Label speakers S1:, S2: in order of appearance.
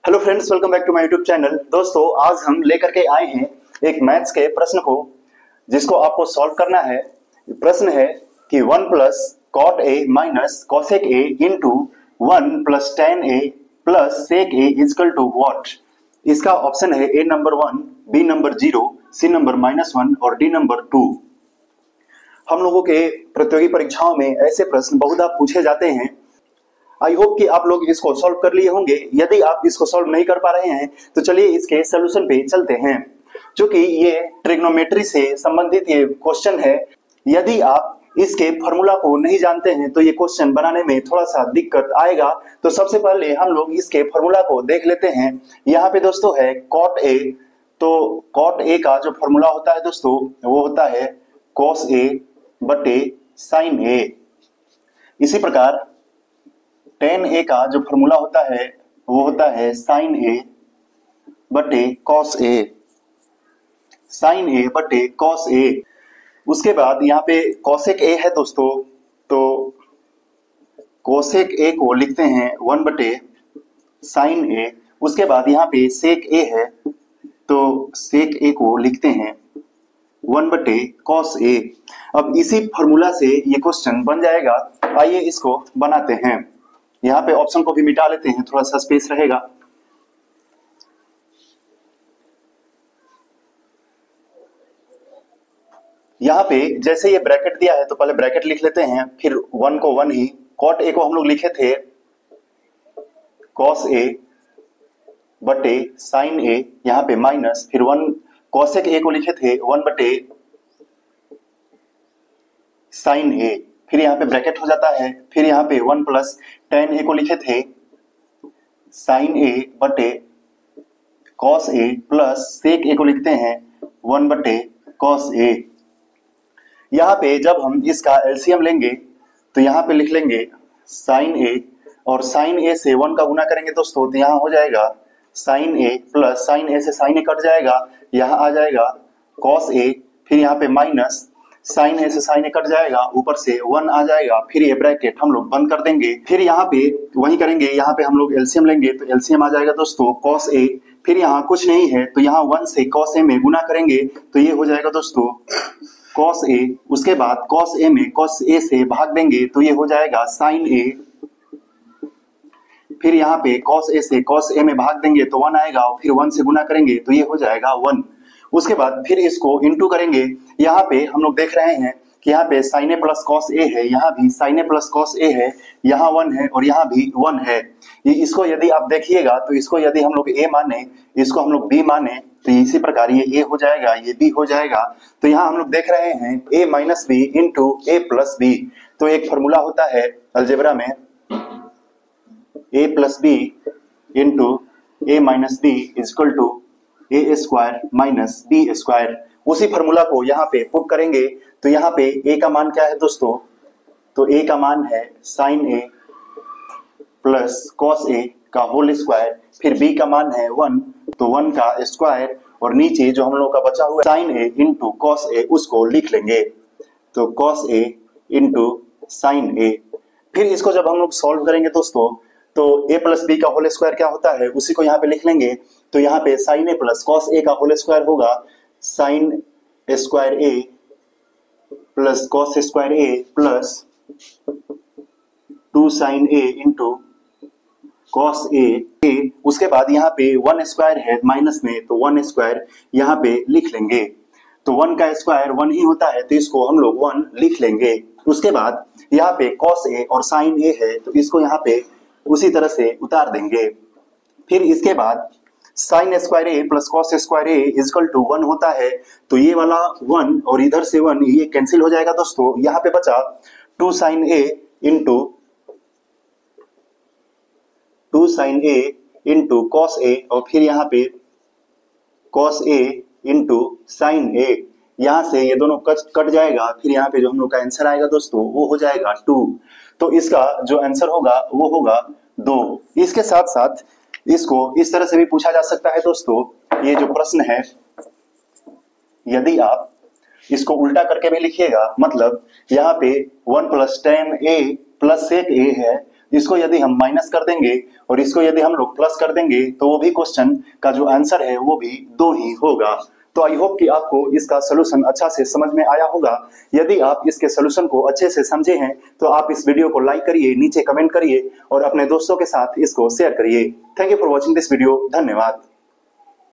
S1: Hello friends, welcome back to my YouTube channel. दोस्तों, आज हम लेकर के आए हैं एक मैथ्स के प्रश्न को, जिसको आपको सॉल्व करना है। प्रश्न है कि 1 plus cot A minus cosec A into 1 plus tan A plus sec A is equal to what. इसका ऑप्शन है A number 1, B number 0, C number -1 और डी नंबर 2। हम लोगों के प्रतियोगी परीक्षाओं में ऐसे प्रश्न बहुधा पूछे जाते हैं। आई होप कि आप लोग इसको सॉल्व कर लिए होंगे। यदि आप इसको सॉल्व नहीं कर पा रहे हैं तो चलिए इसके सॉल्यूशन पे चलते हैं। क्योंकि ये ट्रिग्नोमेट्री से संबंधित ये क्वेश्चन है। यदि आप इसके फॉर्मूला को नहीं जानते हैं तो ये क्वेश्चन बनाने में थोड़ा सा दिक्कत आएगा। तो सबसे पहले हम लोग इसके फॉर्मूला को देख लेते हैं। यहाँ पे दोस्तों है कॉट ए। तो कॉट ए का जो फॉर्मूला होता है दोस्तों, वो होता है कॉस ए बटे साइन ए। इसी प्रकार टेन ए का जो फॉर्मूला होता है वो होता है साइन ए बटे कॉस ए। साइन ए बटे कॉस ए। उसके बाद यहाँ पे कॉसेक ए है दोस्तों, तो कॉसेक ए को लिखते हैं 1 बटे साइन ए। उसके बाद यहाँ पे सेक ए है, तो सेक ए को लिखते हैं 1 बटे कॉस ए। अब इसी फॉर्मूला से ये क्वेश्चन बन जाएगा। आइए इसको बनाते हैं। यहाँ पे ऑप्शन को भी मिटा लेते हैं, थोड़ा सा स्पेस रहेगा। यहाँ पे जैसे ये ब्रैकेट दिया है तो पहले ब्रैकेट लिख लेते हैं, फिर 1 को 1 ही। कॉट ए को हम लोग लिखे थे कॉस ए बटे साइन ए, यहाँ पे माइनस, फिर 1 कॉसेक ए को लिखे थे 1 बटे साइन ए, फिर यहाँ पे ब्रैकेट हो जाता है। फिर यहाँ पे 1 प्लस टेन ए को लिखे थे साइन ए बटे कॉस ए प्लस सेक ए को लिखते हैं 1 बटे कॉस ए। यहाँ पे जब हम इसका एलसीएम लेंगे तो यहाँ पे लिख लेंगे साइन ए, और साइन ए से 1 का गुना करेंगे दोस्तों, तो यहाँ हो जाएगा साइन ए प्लस साइन ए से साइन ए कट जाएगा, यहाँ आ जाएगा कॉस ए, फिर यहाँ पे माइनस साइन ए से साइन ए कट जाएगा, ऊपर से 1 आ जाएगा। फिर ये ब्रैकेट हम लोग बंद कर देंगे। फिर यहाँ पे वही करेंगे, यहाँ पे हम लोग एलसीएम लेंगे तो एलसीएम आ जाएगा दोस्तों कॉस ए। फिर यहाँ कुछ नहीं है तो यहाँ 1 से कॉस ए में गुना करेंगे तो ये हो जाएगा दोस्तों कॉस ए। उसके बाद कॉस ए में कॉस ए से भाग देंगे तो ये हो जाएगा साइन ए। फिर यहाँ पे कॉस ए से कॉस ए में भाग देंगे तो 1 आएगा, और फिर 1 से गुना करेंगे तो ये हो जाएगा 1। उसके बाद फिर इसको इंटू करेंगे। यहाँ पे हम लोग देख रहे हैं कि यहाँ पे sign A plus cos A है, यहाँ भी sign A plus cos A है, यहाँ 1 है और यहाँ भी 1 है। ये इसको यदि आप देखिएगा तो इसको यदि हम लोग ए माने, इसको हम लोग बी माने, तो इसी प्रकार ये ए हो जाएगा, ये बी हो जाएगा। तो यहाँ हम लोग देख रहे हैं A minus B into A plus B. तो एक फॉर्मूला होता है अलजेब्रा में A plus B into A minus B is equal to A square minus B square. उसी फॉर्मूला को यहाँ पे पुट करेंगे तो यहाँ पे ए का मान क्या है दोस्तों, तो ए का मान है sign A plus cos A का होल स्क्वायर, फिर बी का मान है 1, तो 1 का स्क्वायर, और नीचे जो हम लोग का बचा हुआ sign A into cos A उसको लिख लेंगे, तो कॉस ए इंटू साइन ए। फिर इसको जब हम लोग सॉल्व करेंगे दोस्तों तो a प्लस बी का होल स्क्वायर क्या होता है उसी को यहाँ पे लिख लेंगे। तो यहाँ पे sign A plus cos A का होल स्क्वायर होगा sign square A plus cos square A plus 2 sign A into cos A. उसके बाद यहाँ पे 1 स्क्वायर है माइनस में, तो 1 स्क्वायर यहाँ पे लिख लेंगे। तो 1 का स्क्वायर 1 ही होता है, तो इसको हम लोग 1 लिख लेंगे। उसके बाद यहाँ पे कॉस ए और साइन ए है, तो इसको यहाँ पे उसी तरह से उतार देंगे। फिर इसके बाद sine square A plus cos square A is equal to 1 होता है, तो ये वाला 1 और इधर से 1 ये कैंसिल हो जाएगा दोस्तों। यहाँ पे बचा 2 sign A into cos A, और फिर यहाँ पे कॉस ए इंटू साइन ए। यहाँ से ये दोनों कट जाएगा, फिर यहाँ पे जो हम लोग का आंसर आएगा दोस्तों वो हो जाएगा 2। तो इसका जो आंसर होगा वो होगा 2। इसके साथ साथ इसको इस तरह से भी पूछा जा सकता है दोस्तों। ये जो प्रश्न है, यदि आप इसको उल्टा करके भी लिखिएगा, मतलब यहाँ पे 1 plus tan A plus sec ए है, इसको यदि हम माइनस कर देंगे और इसको यदि हम लोग प्लस कर देंगे तो वो भी क्वेश्चन का जो आंसर है वो भी 2 ही होगा। तो आई होप कि आपको इसका सोल्यूशन अच्छा से समझ में आया होगा। यदि आप इसके सोल्यूशन को अच्छे से समझे हैं तो आप इस वीडियो को लाइक करिए, नीचे कमेंट करिए और अपने दोस्तों के साथ इसको शेयर करिए। Thank you for watching this video. धन्यवाद।